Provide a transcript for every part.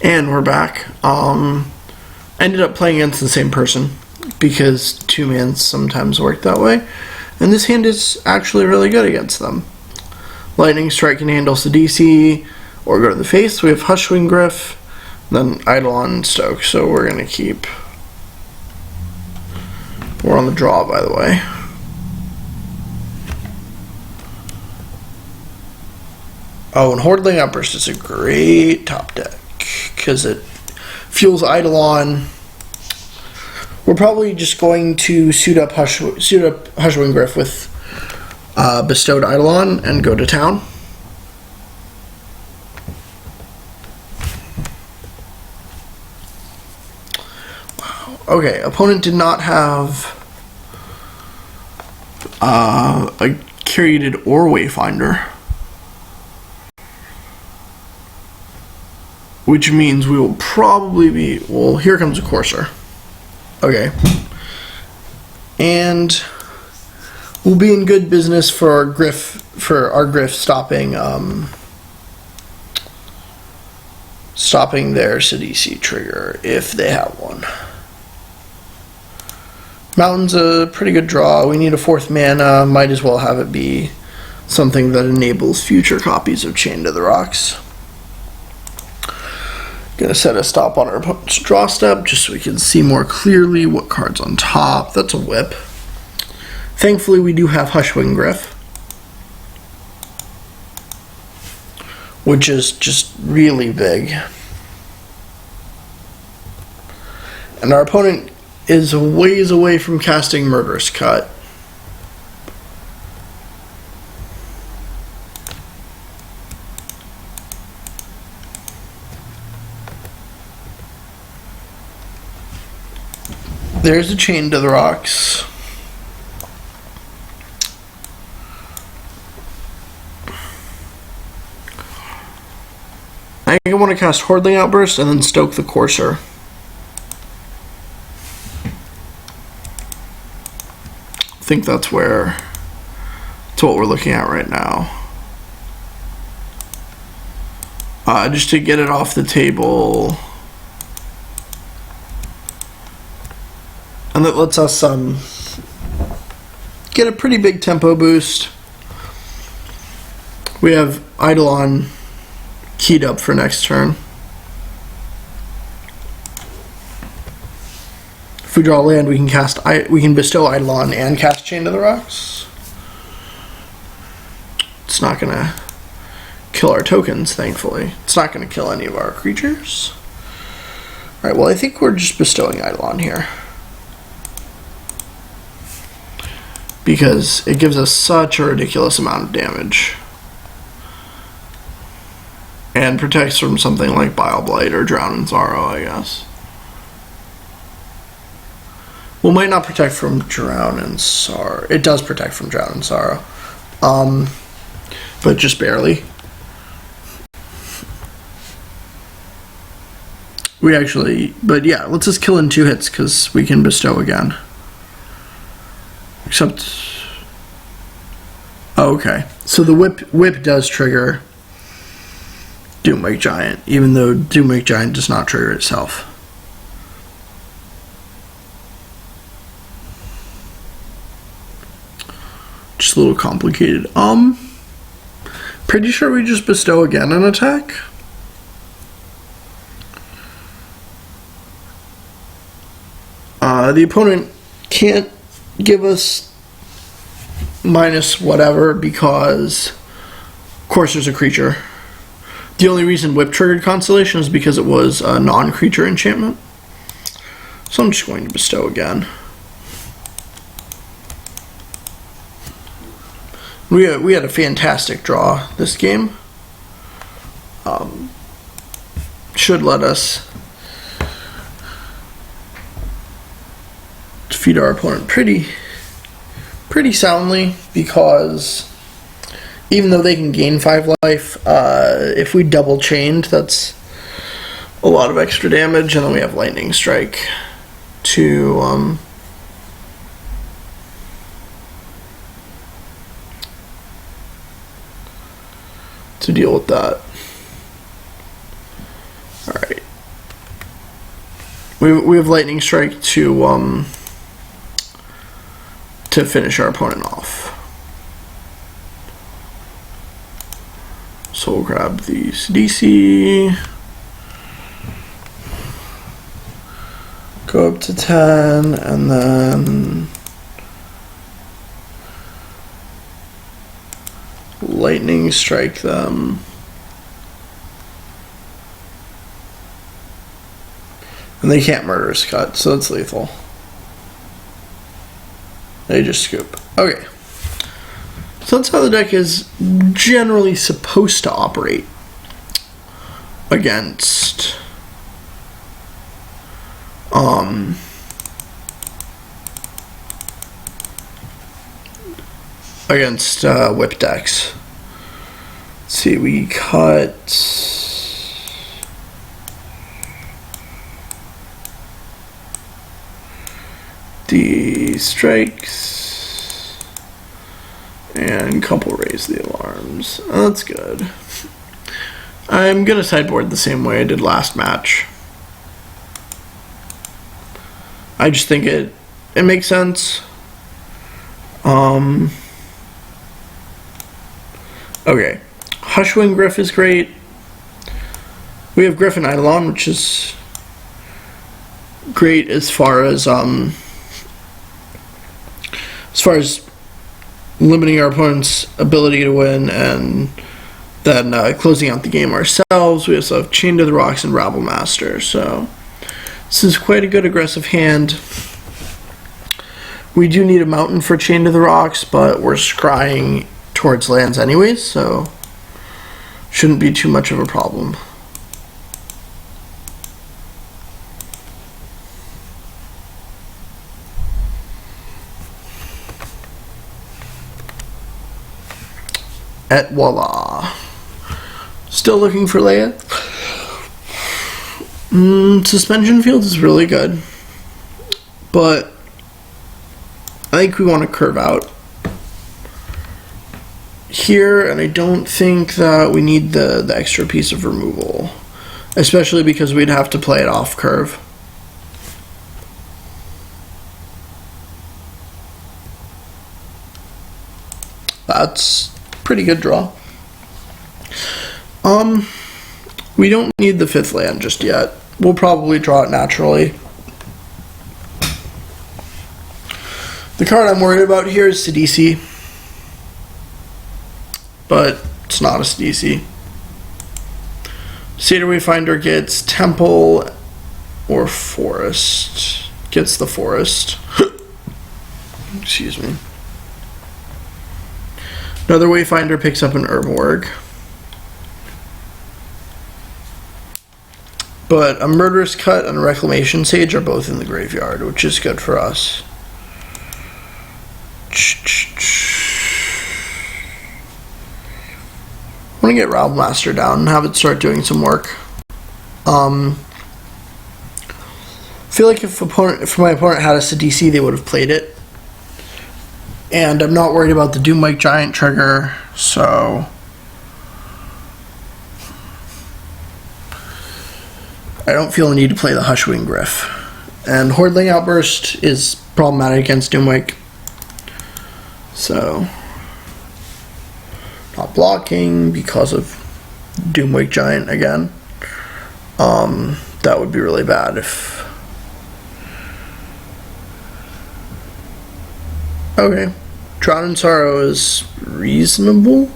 And we're back. Ended up playing against the same person because two-mans sometimes work that way. And this hand is actually really good against them. Lightning Strike can handle Sidisi or go to the face. We have Hushwing Gryff, then Eidolon and Stoke. So we're going to keep... We're on the draw, by the way. Oh, and Hordling Outburst is a great top deck because it fuels Eidolon. We're probably just going to suit up Hushwing Gryff with bestowed Eidolon and go to town. Wow. Okay, opponent did not have a curated or Wayfinder, which means we will probably be... Well, here comes a Courser. Okay. And we'll be in good business for our Gryff stopping their Sidisi trigger if they have one. Mountain's a pretty good draw. We need a 4th mana. Might as well have it be something that enables future copies of Chained to the Rocks. Gonna set a stop on our opponent's draw step just so we can see more clearly what card's on top. That's a whip. Thankfully, we do have Hushwing Gryff, which is just really big. And our opponent is a ways away from casting Murderous Cut. There's a Chained to the Rocks. I think I want to cast Hordling Outburst and then Stoke the Courser. I think that's what we're looking at right now. Just to get it off the table. And that lets us get a pretty big tempo boost. We have Eidolon keyed up for next turn. If we draw land, we can bestow Eidolon and cast Chained to the Rocks. It's not gonna kill our tokens, thankfully. It's not gonna kill any of our creatures. Alright, well I think we're just bestowing Eidolon here, because it gives us such a ridiculous amount of damage. And protects from something like Bile Blight or Drown in Sorrow, I guess. Well, might not protect from Drown in Sorrow. It does protect from Drown in Sorrow. But just barely. But yeah, let's just kill in 2 hits because we can bestow again. Except, oh, okay. So the whip does trigger Doomwake Giant, even though Doomwake Giant does not trigger itself. Just a little complicated. Pretty sure we just bestow again an attack. The opponent can't give us minus whatever because Courser's a creature. The only reason Whip triggered Constellation is because it was a non-creature enchantment. So I'm just going to bestow again. We had a fantastic draw this game. Should let us defeat our opponent pretty soundly, because even though they can gain 5 life, if we double chained, that's a lot of extra damage. And then we have Lightning Strike to deal with that. Alright, We have Lightning Strike to finish our opponent off. So we'll grab the Sidisi, go up to 10, and then Lightning Strike them. And they can't Murderous Cut, so it's lethal. They just scoop. Okay. So that's how the deck is generally supposed to operate against whip decks. Let's see, we cut the strikes and couple raise the alarms. Oh, that's good. I'm gonna sideboard the same way I did last match. I just think it makes sense. Okay, Hushwing Gryff is great. We have Griffin Eidolon, which is great as far as limiting our opponent's ability to win and then closing out the game ourselves. We also have Chain to the Rocks and Rabble Master, so this is quite a good aggressive hand. We do need a mountain for Chain to the Rocks, but we're scrying towards lands anyways, so shouldn't be too much of a problem. Et voila. Still looking for Leia. Suspension Field is really good, but I think we want to curve out here, and I don't think that we need the extra piece of removal, especially because we'd have to play it off curve. That's pretty good draw. We don't need the 5th land just yet. We'll probably draw it naturally. The card I'm worried about here is Sidisi, but it's not a Sidisi. Satyr Wayfinder gets Temple or Forest. Gets the Forest. Excuse me. Another Wayfinder picks up an Urborg. But a Murderous Cut and a Reclamation Sage are both in the graveyard, which is good for us. I'm going to get Rabble Master down and have it start doing some work. I feel like if my opponent had a Sidisi, they would have played it. And I'm not worried about the Doomwake Giant trigger, so I don't feel the need to play the Hushwing Gryff. And Hordeling Outburst is problematic against Doomwake, so not blocking because of Doomwake Giant again. That would be really bad if... Okay. Drown in Sorrow is reasonable.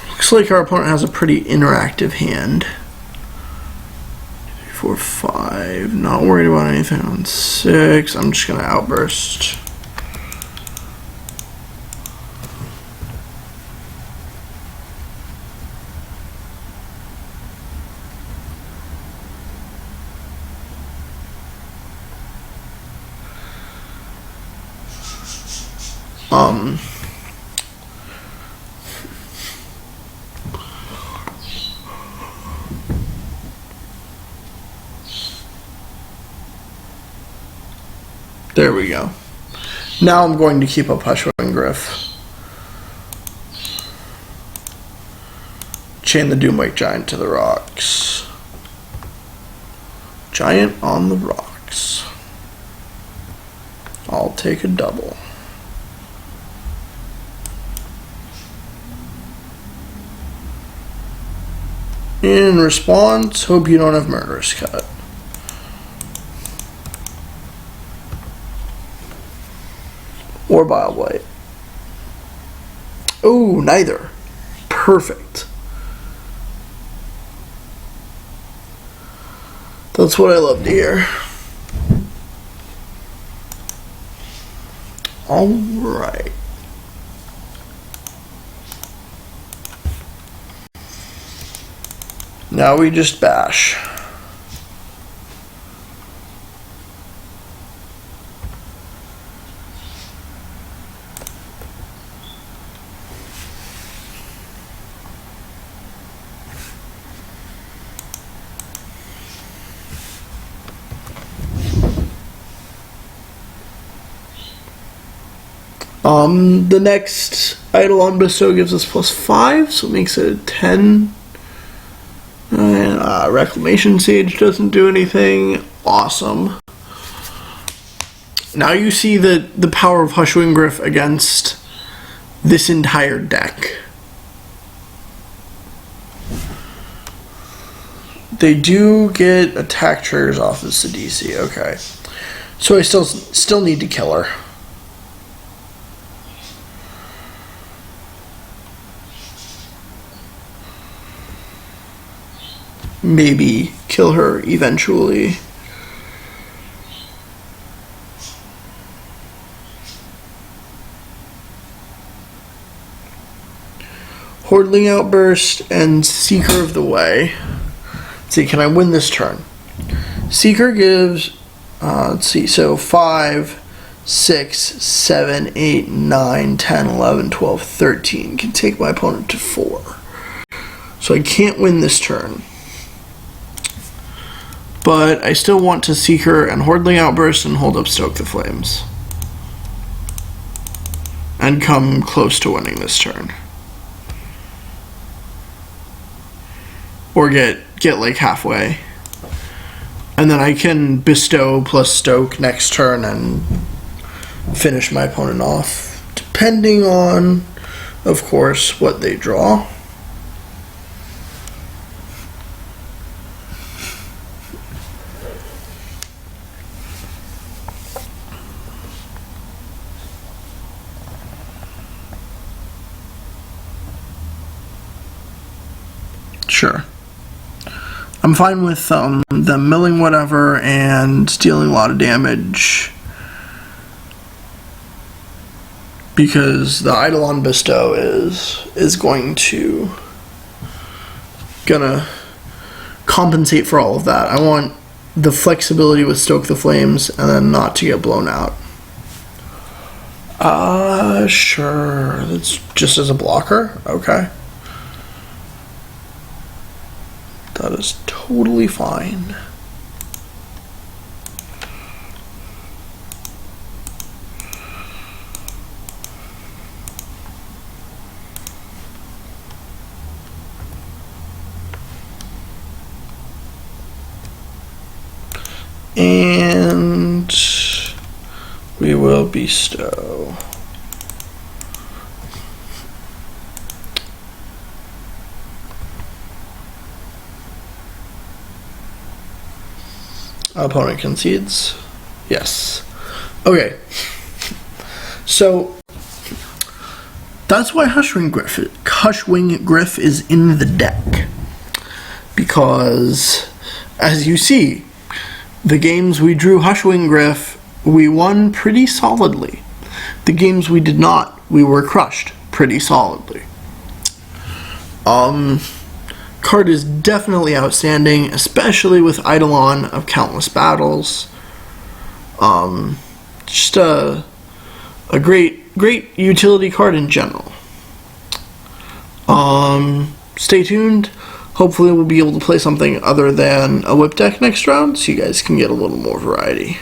Looks like our opponent has a pretty interactive hand. 3, 4, 5. Not worried about anything on 6. I'm just going to Outburst. There we go. Now I'm going to keep up Hushwing Gryff. Chain the Doomwake Giant to the Rocks. Giant on the rocks. I'll take a double. In response, hope you don't have Murderous Cut. Or Bile Blight. Oh, neither. Perfect. That's what I love to hear. Alright. Now we just bash. The next Eidolon Bestow gives us +5, so it makes it a 10. And Reclamation Sage doesn't do anything. Awesome. Now you see the power of Hushwing Gryff against this entire deck. They do get attack triggers off of Sidisi, okay. So I still need to kill her. Maybe kill her eventually. Hordeling Outburst and Seeker of the Way. Let's see, can I win this turn? Seeker gives, let's see, so 5, 6, 7, 8, 9, 10, 11, 12, 13. Can take my opponent to 4. So I can't win this turn. But I still want to Seeker and Hordeling Outburst and hold up Stoke the Flames. And come close to winning this turn. Or get like halfway. And then I can Bestow plus Stoke next turn and finish my opponent off. Depending on, of course, what they draw. Sure. I'm fine with them milling whatever and dealing a lot of damage. Because the Eidolon Bestow is gonna compensate for all of that. I want the flexibility with Stoke the Flames and then not to get blown out. Sure. That's just as a blocker? Okay. That is totally fine. And we will bestow. Opponent concedes. Yes. Okay. So that's why Hushwing Gryff is in the deck. Because as you see, the games we drew Hushwing Gryff, we won pretty solidly. The games we did not, we were crushed pretty solidly. Card is definitely outstanding, especially with Eidolon of Countless Battles. Just a great utility card in general. Stay tuned. Hopefully we'll be able to play something other than a whip deck next round, so you guys can get a little more variety.